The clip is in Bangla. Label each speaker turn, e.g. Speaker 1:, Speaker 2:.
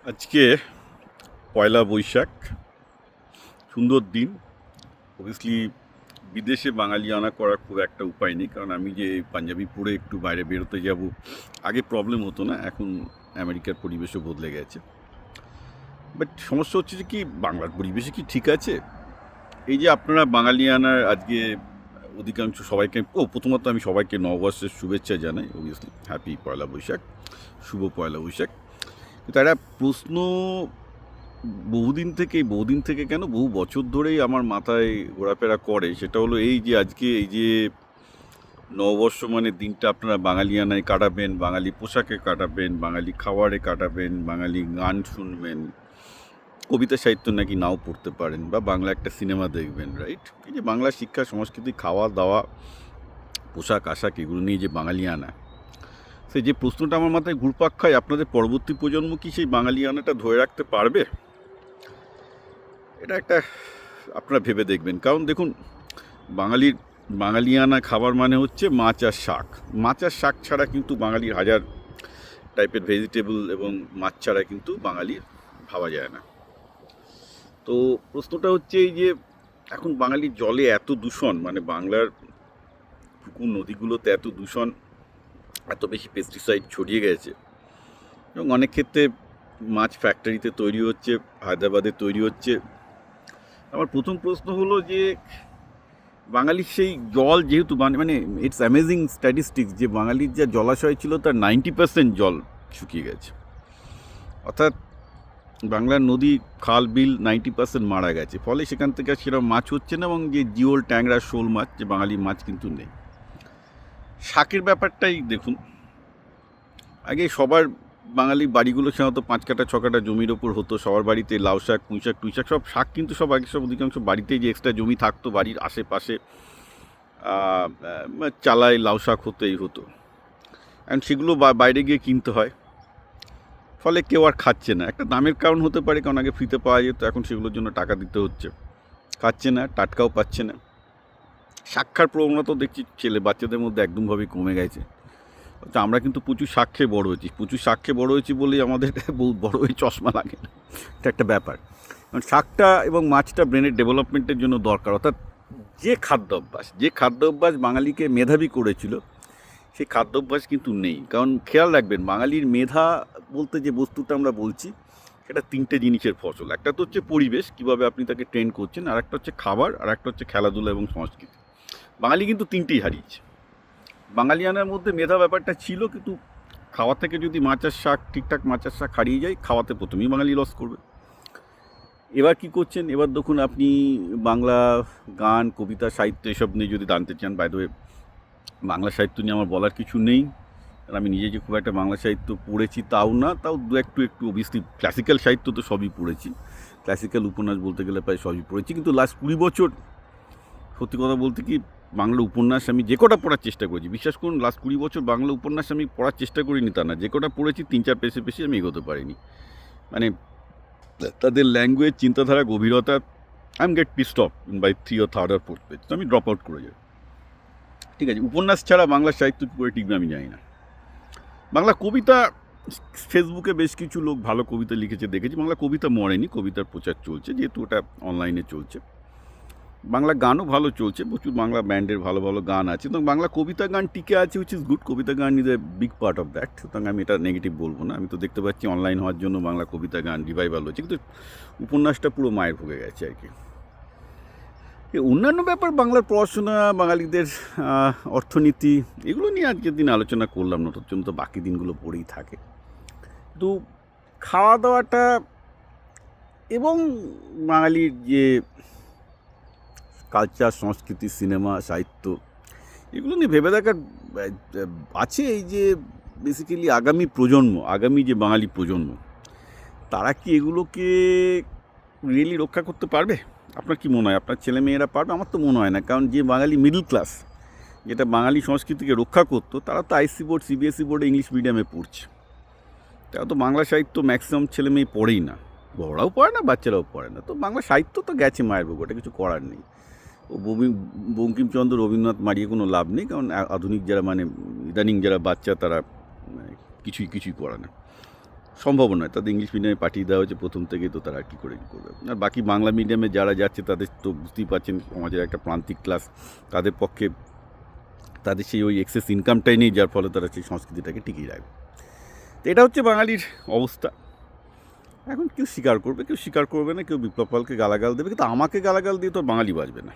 Speaker 1: আজকে পয়লা বৈশাখ, সুন্দর দিন। অবভিয়াসলি বিদেশে বাঙালিয়ানা করার খুব একটা উপায় নেই, কারণ আমি যে পাঞ্জাবি পরে একটু বাইরে বেরোতে যাব, আগে প্রবলেম হতো না, এখন আমেরিকার পরিবেশও বদলে গেছে। বাট সমস্যা হচ্ছে যে কি, বাংলার পরিবেশে কি ঠিক আছে? এই যে আপনারা বাঙালিয়ানার আজকে অধিকাংশ সবাইকে, প্রথমত আমি সবাইকে নববর্ষের শুভেচ্ছা জানাই। অবভিয়াসলি হ্যাপি পয়লা বৈশাখ, শুভ পয়লা বৈশাখ। কিন্তু একটা প্রশ্ন বহুদিন থেকে কেন, বহু বছর ধরেই আমার মাথায় ঘোরাফেরা করে, সেটা হলো এই যে আজকে এই যে নববর্ষ মানে দিনটা আপনারা বাঙালিয়ানায় কাটাবেন, বাঙালি পোশাকে কাটাবেন, বাঙালি খাবারে কাটাবেন, বাঙালি গান শুনবেন, কবিতা সাহিত্য নাকি নাও পড়তে পারেন, বা বাংলা একটা সিনেমা দেখবেন, রাইট? এই যে বাংলা শিক্ষা সংস্কৃতি, খাওয়া দাওয়া, পোশাক আশাক, এগুলো নিয়ে যে বাঙালিয়ানা, সেই যে প্রশ্নটা আমার মাথায় ঘুরপাক খায়, আপনাদের পরবর্তী প্রজন্ম কি সেই বাঙালিয়ানাটা ধরে রাখতে পারবে? এটা একটা আপনারা ভেবে দেখবেন। কারণ দেখুন, বাঙালিয়ানা খাবার মানে হচ্ছে মাছ আর শাক। মাছ আর শাক ছাড়া কিন্তু বাঙালির হাজার টাইপের ভেজিটেবল এবং মাছ ছাড়া কিন্তু বাঙালির ভাবা যায় না। তো প্রশ্নটা হচ্ছে এই যে এখন বাঙালির জলে এত দূষণ, মানে বাংলার পুকুর নদীগুলোতে এত দূষণ, এত বেশি পেস্টিসাইড ছড়িয়ে গেছে, এবং অনেক ক্ষেত্রে মাছ ফ্যাক্টরিতে তৈরি হচ্ছে, হায়দ্রাবাদে তৈরি হচ্ছে। আমার প্রথম প্রশ্ন হলো যে বাঙালির সেই জল যেহেতু মানে ইটস অ্যামেজিং স্ট্যাটিস্টিক্স যে বাঙালির যা জলাশয় ছিল তার 90% জল শুকিয়ে গেছে। অর্থাৎ বাংলার নদী, খাল, বিল 90% মারা গেছে। ফলে সেখান থেকে সেরকম মাছ হচ্ছে না, এবং যে জিওল, ট্যাংরা, শোল মাছ, যে বাঙালি মাছ কিন্তু নেই। শাকের ব্যাপারটাই দেখুন, আগে সবার বাঙালি বাড়িগুলো সাধারণত 5 কাঠা 6 কাঠা জমির ওপর হতো, সবার বাড়িতে লাউ শাক, পুঁই শাক, টুই শাক, সব শাক কিন্তু সব আগে সব অধিকাংশ বাড়িতেই যে এক্সট্রা জমি থাকতো বাড়ির আশেপাশে, চালায় লাউ শাক হতেই হতো। অ্যান্ড সেগুলো বাইরে গিয়ে কিনতে হয়, ফলে কেউ আর খাচ্ছে না। একটা দামের কারণ হতে পারে, কারণ আগে ফ্রিতে পাওয়া যেত, এখন সেগুলোর জন্য টাকা দিতে হচ্ছে, খাচ্ছে না, টাটকাও পাচ্ছে না। শাক খাওয়ার প্রবণতাও দেখছি বাচ্চাদের মধ্যে একদমভাবেই কমে গেছে। তো আমরা কিন্তু প্রচুর শাক খেয়ে বড় হয়েছি বলেই আমাদের বহু বড় হয়ে চশমা লাগে না, এটা একটা ব্যাপার। কারণ শাকটা এবং মাছটা ব্রেনের ডেভেলপমেন্টের জন্য দরকার। অর্থাৎ যে খাদ্যাভ্যাস বাঙালিকে মেধাবী করেছিল, সেই খাদ্যাভ্যাস কিন্তু নেই। কারণ খেয়াল রাখবেন, বাঙালির মেধা বলতে যে বস্তুটা আমরা বলছি, সেটা 3টে জিনিসের ফসল। একটা তো হচ্ছে পরিবেশ, কীভাবে আপনি তাকে ট্রেন করছেন, আর একটা হচ্ছে খাবার, আর একটা হচ্ছে খেলাধুলা এবং সংস্কৃতি। বাঙালি কিন্তু 3টেই হারিয়েছে। বাঙালিয়ানার মধ্যে মেধা ব্যাপারটা ছিল, কিন্তু খাওয়া থেকে যদি মাছ আর শাক, ঠিকঠাক মাছ আর শাক হারিয়ে যায়, খাওয়াতে প্রথমেই বাঙালি লস করবে। এবার কি করছেন, এবার দেখুন আপনি বাংলা গান, কবিতা, সাহিত্য এসব নিয়ে যদি জানতে চান, বাই দ্য ওয়ে বাংলা সাহিত্য নিয়ে আমার বলার কিছু নেই, কারণ আমি নিজে যে খুব একটা বাংলা সাহিত্য পড়েছি তাও না, তাও একটু অবভিয়াসলি ক্লাসিক্যাল সাহিত্য তো সবই পড়েছি, ক্লাসিক্যাল উপন্যাস বলতে গেলে প্রায় সবই পড়েছি। কিন্তু লাস্ট 20 বছর সত্যি কথা বলতে কি, বাংলা উপন্যাস আমি যে কটা পড়ার চেষ্টা করেছি, বিশ্বাস করুন লাস্ট 20 বছর বাংলা উপন্যাস আমি পড়ার চেষ্টা করিনি তা না, যে কটা পড়েছি 3-4 পেজে বেশি আমি এগোতে পারিনি। মানে তাদের ল্যাঙ্গুয়েজ, চিন্তাধারা, গভীরতা, I am get pissed off by 3 or 3rd or 4th page, তো আমি ড্রপ আউট করে যাই। ঠিক আছে, উপন্যাস ছাড়া বাংলা সাহিত্য কী করে টিকবে আমি জানি না। বাংলা কবিতা, ফেসবুকে বেশ কিছু লোক ভালো কবিতা লিখেছে দেখেছি। বাংলা কবিতা মরেনি, কবিতার প্রচার চলছে, যেহেতু ওটা অনলাইনে চলছে। বাংলা গানও ভালো চলছে, প্রচুর বাংলা ব্যান্ডের ভালো ভালো গান আছে, এবং বাংলা কবিতা গান টিকে আছে, উইচ ইজ গুড। কবিতা গান is a big part of that, সুতরাং আমি এটা নেগেটিভ বলবো না। আমি তো দেখতে পাচ্ছি অনলাইন হওয়ার জন্য বাংলা কবিতা গান রিভাইভাল হচ্ছে, কিন্তু উপন্যাসটা পুরো মায়ের ভুগে গেছে আর কি। অন্যান্য ব্যাপার, বাংলার পড়াশোনা, বাঙালিদের অর্থনীতি, এগুলো নিয়ে আজকের দিন আলোচনা করলাম না, তোর জন্য তো বাকি দিনগুলো পড়েই থাকে। কিন্তু খাওয়া দাওয়াটা এবং বাঙালির যে কালচার, সংস্কৃতি, সিনেমা, সাহিত্য, এগুলো নিয়ে ভেবে দেখার আছে। এই যে বেসিক্যালি আগামী যে বাঙালি প্রজন্ম, তারা কি এগুলোকে রিয়েলি রক্ষা করতে পারবে? আপনার কি মনে হয়, আপনার ছেলে মেয়েরা পারবে? আমার তো মনে হয় না। কারণ যে বাঙালি মিডল ক্লাস, যেটা বাঙালি সংস্কৃতিকে রক্ষা করতো, তারা তো আইসি বোর্ড, সিবিএসই বোর্ডে ইংলিশ মিডিয়ামে পড়ছে। তারা তো বাংলা সাহিত্য ম্যাক্সিমাম ছেলে মেয়ে পড়েই না, বড়রাও পড়ে না, বাচ্চারাও পড়ে না। তো বাংলা সাহিত্য তো গেছে মায়ের বুক, ওটা কিছু করার নেই। ও বঙ্কিমচন্দ্র, রবীন্দ্রনাথ মারিয়ে কোনো লাভ নেই, কারণ আধুনিক যারা, মানে ইদানিং যারা বাচ্চা, তারা কিছুই করে না। সম্ভব নয়, তাদের ইংলিশ মিডিয়ামে পাঠিয়ে দেওয়া হয়েছে প্রথম থেকেই, তো তারা কী করে কী করবে। আর বাকি বাংলা মিডিয়ামে যারা যাচ্ছে তাদের তো বুঝতেই পারছেন সমাজের একটা প্রান্তিক ক্লাস, তাদের পক্ষে তাদের সেই ওই এক্সেস ইনকামটাই নেই, যার ফলে তারা সেই সংস্কৃতিটাকে টিকিয়ে রাখবে। তো এটা হচ্ছে বাঙালির অবস্থা। এখন কেউ স্বীকার করবে, কেউ স্বীকার করবে না, কেউ বিপ্লব পালকে গালাগাল দেবে, কিন্তু আমাকে গালাগাল দিয়ে তো বাঙালি বাঁচবে না।